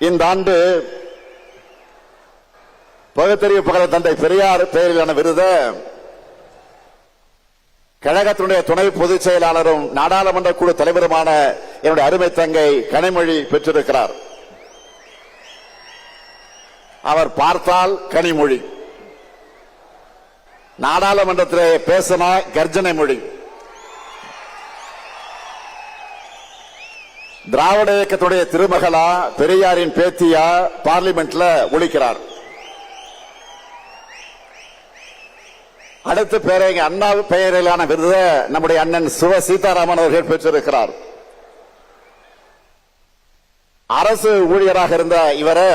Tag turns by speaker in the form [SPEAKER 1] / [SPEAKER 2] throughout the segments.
[SPEAKER 1] இந்த ஆண்டு பகுத்தறிவு புகழ் தந்தை பெரியார் பெயரிலான விருது கழகத்தினுடைய துணை பொதுச் செயலாளரும் நாடாளுமன்ற குழு தலைவருமான என்னுடைய அருமை தங்கை கனிமொழி பெற்றிருக்கிறார். அவர் பார்த்தால் கனிமொழி, நாடாளுமன்றத்திலே பேசினா கர்ஜனை மொழி. திராவிட இயக்கத்துடைய திருமகளா, பெரியாரின் பேத்தியா பார்லிமெண்ட்ல ஒலிக்கிறார். அடுத்த பேரங்க அண்ணா பெயரிலான விருது நம்முடைய அண்ணன் சிவ சீதாராமன் அவர்கள் பெற்றிருக்கிறார். அரசு ஊழியராக இருந்த இவரை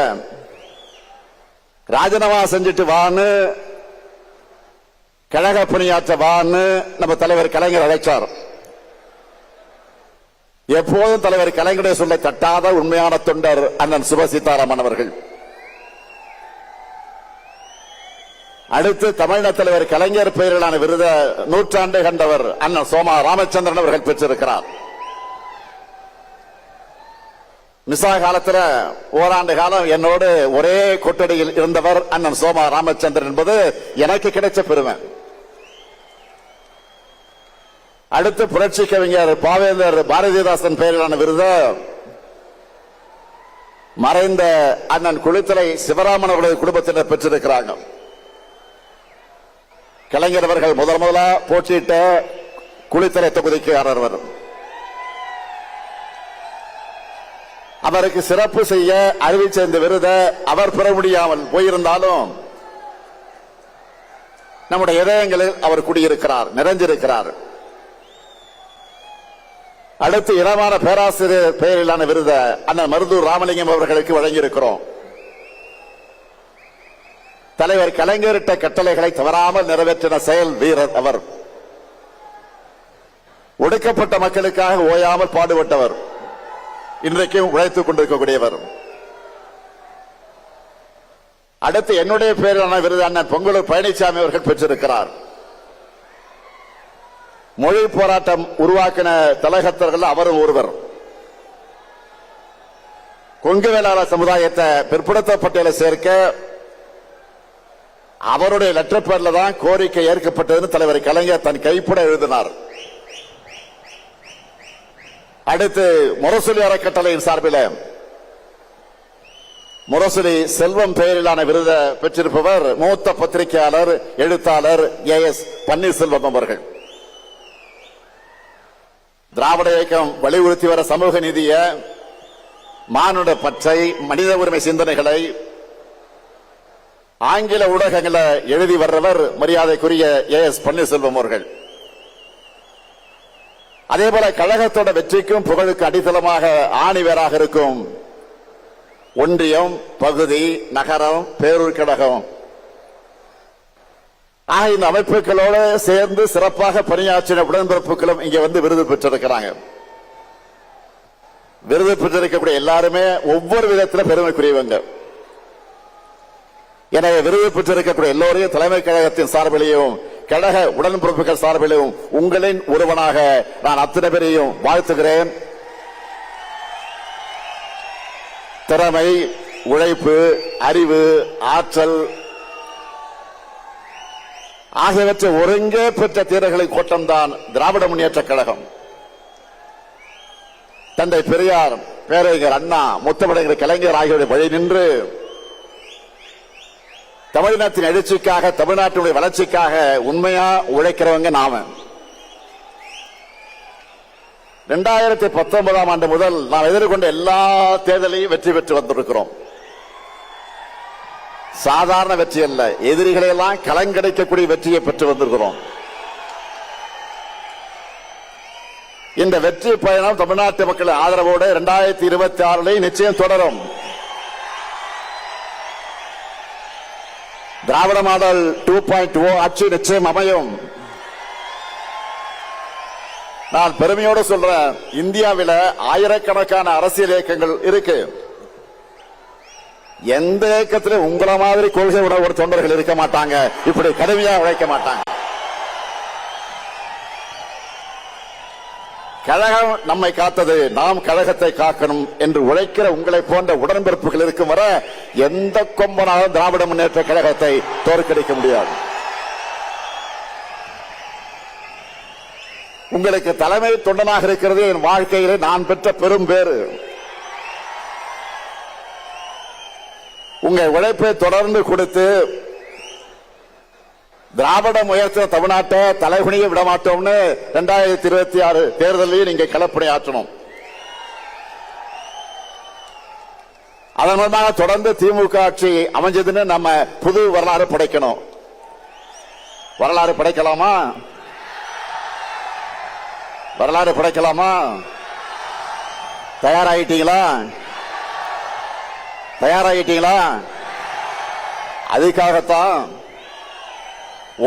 [SPEAKER 1] ராஜினாமா செஞ்சுட்டு வான்னு, கழக பணியாற்ற வான்னு நம்ம தலைவர் கலைஞர் அழைச்சார். எப்போதும் தலைவர் கலைஞருடைய சொல்லை தட்டாத உண்மையான தொண்டர் அண்ணன் சிவ சீதாராமன் அவர்கள். அடுத்து தமிழக தலைவர் கலைஞர் பெயரிலான விருது நூற்றாண்டு கண்டவர் அண்ணன் சோமா ராமச்சந்திரன் அவர்கள் பெற்றிருக்கிறார். மிசா காலத்தில் ஓராண்டு காலம் என்னோடு ஒரே கொட்டடியில் இருந்தவர் அண்ணன் சோமா ராமச்சந்திரன் என்பது எனக்கு கிடைச்ச பெருமை. அடுத்து புரட்சி கவிஞர் பாவேந்தர் பாரதிதாசன் பெயரிலான விருது மறைந்த அண்ணன் குளித்தலை சிவராமன் அவருடைய குடும்பத்தினர் பெற்றிருக்கிறாங்க. கலைஞர் அவர்கள் முதலா போட்டியிட்ட குளித்தலை தொகுதிக்கு ஆனவர். அவருக்கு சிறப்பு செய்ய அறிவிச்ச இந்த விருதை அவர் பெற முடியாமல் போயிருந்தாலும் நம்முடைய இதயங்களில் அவர் குடியிருக்கிறார், நிறைஞ்சிருக்கிறார். அடுத்து இளமான பேராசிரியர் பெயரிலான விருதை அண்ணன் மருதூர் ராமலிங்கம் அவர்களுக்கு வழங்கியிருக்கிறோம். தலைவர் கலைஞரிட்ட கட்டளைகளை தவறாமல் நிறைவேற்றின செயல் வீரர் அவர். ஒடுக்கப்பட்ட மக்களுக்காக ஓயாமல் பாடுபட்டவர், இன்றைக்கும் உழைத்துக் கொண்டிருக்கக்கூடியவர். அடுத்து என்னுடைய பெயரிலான விருது அண்ணன் பொங்கலூர் பழனிசாமி அவர்கள் பெற்றிருக்கிறார். மொழி போராட்டம் உருவாக்கின தலைகர்த்தர்கள் அவரும் ஒருவர். கொங்கு வேளாளர் சமுதாயத்தை பிற்படுத்தப்பட்டியலை சேர்க்க அவருடைய லெட்டர் பேர்ல தான் கோரிக்கை ஏற்கப்பட்டது தலைவர் கலைஞர் தன் கைப்பட எழுதினார். அடுத்து முரசொலி அறக்கட்டளையின் சார்பில் முரசொலி செல்வம் பெயரிலான விருதை பெற்றிருப்பவர் மூத்த பத்திரிகையாளர் எழுத்தாளர் AS பன்னீர்செல்வம் அவர்கள். திராவிட இயக்கம் வலியுறுத்தி வர சமூக நீதிய, மானுட பற்றை, மனித உரிமை சிந்தனைகளை ஆங்கில ஊடகங்களை எழுதி வர்றவர் மரியாதைக்குரிய AS பன்னீர்செல்வம் அவர்கள். அதேபோல கழகத்தோட வெற்றிக்கும் புகழுக்கு அடித்தளமாக ஆணிவேராக இருக்கும் ஒன்றியம், பகுதி, நகரம், பேரூர் கழகம் ஆகிய இந்த அமைப்புகளோடு சேர்ந்து சிறப்பாக பணியாற்றின உடன்பிறப்புகளும் இங்க வந்து விருது பெற்றிருக்கிறாங்க. விருது பெற்றிருக்கக்கூடிய எல்லாருமே ஒவ்வொரு விதத்தில் பெருமைக்குரியவங்க. எனவே விருது பெற்றிருக்கக்கூடிய எல்லோரையும் தலைமை கழகத்தின் சார்பிலையும் கழக உடன்பிறப்புகள் சார்பிலும் உங்களின் ஒருவனாக நான் அத்தனை பேரையும் வாழ்த்துகிறேன். திறமை, உழைப்பு, அறிவு, ஆற்றல் ஆகியவற்றை ஒருங்கே பெற்ற தீரர்களின் கூட்டம்தான் திராவிட முன்னேற்ற கழகம். தந்தை பெரியார், பேரறிஞர் அண்ணா, முத்தமிழர் கலைஞர் ஆகியோருடைய வழி நின்று தமிழ்நாட்டின் எழுச்சிக்காக, தமிழ்நாட்டினுடைய வளர்ச்சிக்காக உண்மையா உழைக்கிறவங்க நாம. 2019 ஆண்டு முதல் நாம் எதிர்கொண்ட எல்லா தேர்தலையும் வெற்றி பெற்று வந்திருக்கிறோம். சாதாரண வெற்றி அல்ல, எதிரிகளை எல்லாம் கலங்கடைக்கக்கூடிய வெற்றியை பெற்று வந்திருக்கிறோம். இந்த வெற்றி பயணம் தமிழ்நாட்டு மக்கள் ஆதரவோடு 2026 நிச்சயம் தொடரும். திராவிட மாடல் 2.0 ஆட்சி நிச்சயம் அமையும். நான் பெருமையோடு சொல்றேன், இந்தியாவில் ஆயிரக்கணக்கான அரசியல் இயக்கங்கள் இருக்கு. எந்த இயக்கத்திலும் உங்கள மாதிரி கொள்கை உணர்வு ஒரு தொண்டர்கள் இருக்க மாட்டாங்க, இப்படி கடுமையா உழைக்க மாட்டாங்க. கழகம் நம்மை காத்தது, நாம் கழகத்தை காக்கணும் என்று உழைக்கிற உங்களை போன்ற உடன்பிறப்புகள் இருக்கும் வரை எந்த கொம்பனாலும் திராவிட முன்னேற்ற கழகத்தை தோற்கடிக்க முடியாது. உங்களுக்கு தலைமை தொண்டனாக இருக்கிறது என் வாழ்க்கையிலே நான் பெற்ற பெரும் பேறு. உங்கள் உழைப்பை தொடர்ந்து கொடுத்து திராவிடம் உயர்த்த தமிழ்நாட்டை தலைகுனிய விடமாட்டோம்னு 2026 தேர்தலையும் நீங்க களப்பணி ஆற்றணும். அதன் மூலமாக தொடர்ந்து திமுக ஆட்சி அமைஞ்சதுன்னு நம்ம புது வரலாறு படைக்கணும். வரலாறு படைக்கலாமா? வரலாறு படைக்கலாமா? தயாராகிட்டீங்களா? தயாராகிட்டீங்களா? அதுக்காகத்தான்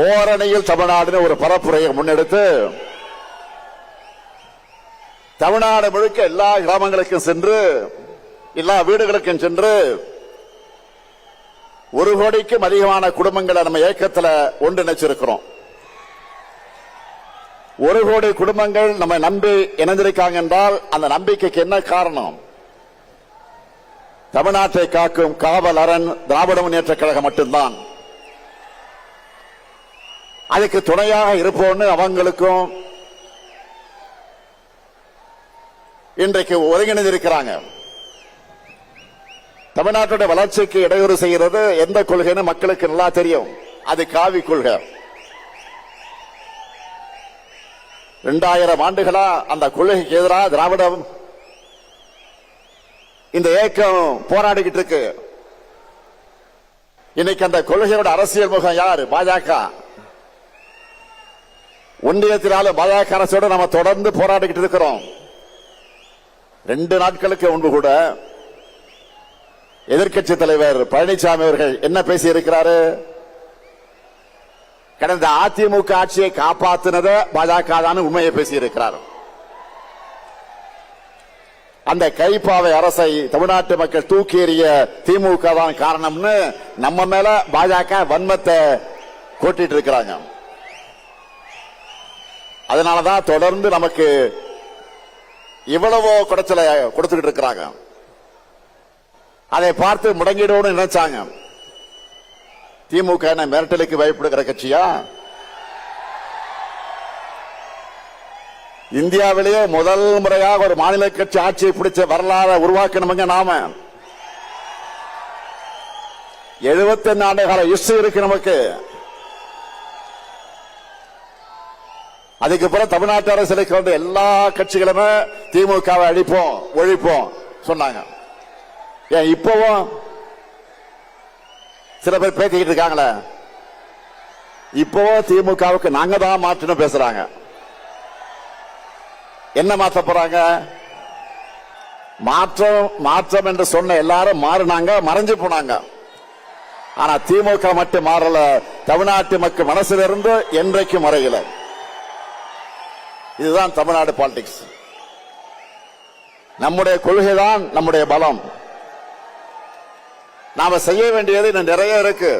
[SPEAKER 1] ஓரணியில் தமிழ்நாடு ஒரு பரப்புரையை முன்னெடுத்து தமிழ்நாடு முழுக்க எல்லா கிராமங்களுக்கும் சென்று எல்லா வீடுகளுக்கும் சென்று 1 கோடிக்கும் அதிகமான குடும்பங்களை நம்ம இயக்கத்தில் ஒன்றிணைச்சிருக்கிறோம். 1 கோடி குடும்பங்கள் நம்ம நம்பி இணைந்திருக்காங்க என்றால் அந்த நம்பிக்கைக்கு என்ன காரணம்? தமிழ்நாட்டை காக்கும் காவல் அரண் திராவிட முன்னேற்ற கழகம் மட்டும்தான். அதுக்கு துணையாக இருப்போம்னு அவங்களுக்கும் இன்றைக்கு ஒருங்கிணைந்திருக்கிறாங்க. தமிழ்நாட்டுடைய வளர்ச்சிக்கு இடையூறு செய்கிறது எந்த கொள்கைன்னு மக்களுக்கு நல்லா தெரியும். அது காவி கொள்கை. 2000 ஆண்டுகளா அந்த கொள்கைக்கு எதிராக திராவிடம் இந்த இயக்கம் போராடிக்கிட்டு இருக்கு. இன்னைக்கு அந்த கொள்கையோட அரசியல் முகம் யாரு? பாஜக. ஒன்றியத்தினால பாஜக அரசோட நம்ம தொடர்ந்து போராடிக்கிட்டு இருக்கிறோம். 2 நாட்களுக்கு முன்பு கூட எதிர்க்கட்சி தலைவர் பழனிசாமி அவர்கள் என்ன பேசி இருக்கிறாரு? கடந்த அதிமுக ஆட்சியை காப்பாற்றினத பாஜக தான் உண்மையை பேசி இருக்கிறார். அந்த கைப்பாவை அரசை தமிழ்நாட்டு மக்கள் தூக்கி எறிய திமுக தான் காரணம்னு நம்ம மேல பாஜக வன்மத்தை கொட்டிட்டு இருக்கிறாங்க. அதனாலதான் தொடர்ந்து நமக்கு இவ்வளவோ குடைச்சலை கொடுத்துக்கிட்டு இருக்கிறாங்க. அதை பார்த்து முடங்கிடணும்னு நினைச்சாங்க. திமுக என்ன மிரட்டலுக்கு பயப்படுகிற கட்சியா? இந்தியாவிலேயே முதல் முறையாக ஒரு மாநில கட்சி ஆட்சியை பிடிச்ச வரலாறு உருவாக்கணுங்க. நாம 75 ஆண்டு கால ஹிஸ்டரி இருக்கு நமக்கு. அதுக்கப்புறம் தமிழ்நாட்டு அரசியலுக்கு வந்து எல்லா கட்சிகளுமே திமுகவை அழிப்போம் ஒழிப்போம் சொன்னாங்க. ஏன் இப்பவும் சில பேர் பேசிக்கிட்டு இருக்காங்களே, இப்பவும் திமுகவுக்கு நாங்க தான் மாற்றணும் பேசுறாங்க. என்ன மாற்ற போறாங்க? மாற்றம் மாற்றம் என்று சொன்ன எல்லாரும் மாறினாங்க, மறைஞ்சு போனாங்க. ஆனா திமுக மட்டும் மாறல. தமிழ்நாட்டு மக்கள் மனசிலிருந்து என்றைக்கும் மறையல. இதுதான் தமிழ்நாடு பாலிடிக்ஸ். நம்முடைய கொள்கைதான் நம்முடைய பலம். நாம செய்ய வேண்டியது இன்னும் நிறைய இருக்கு.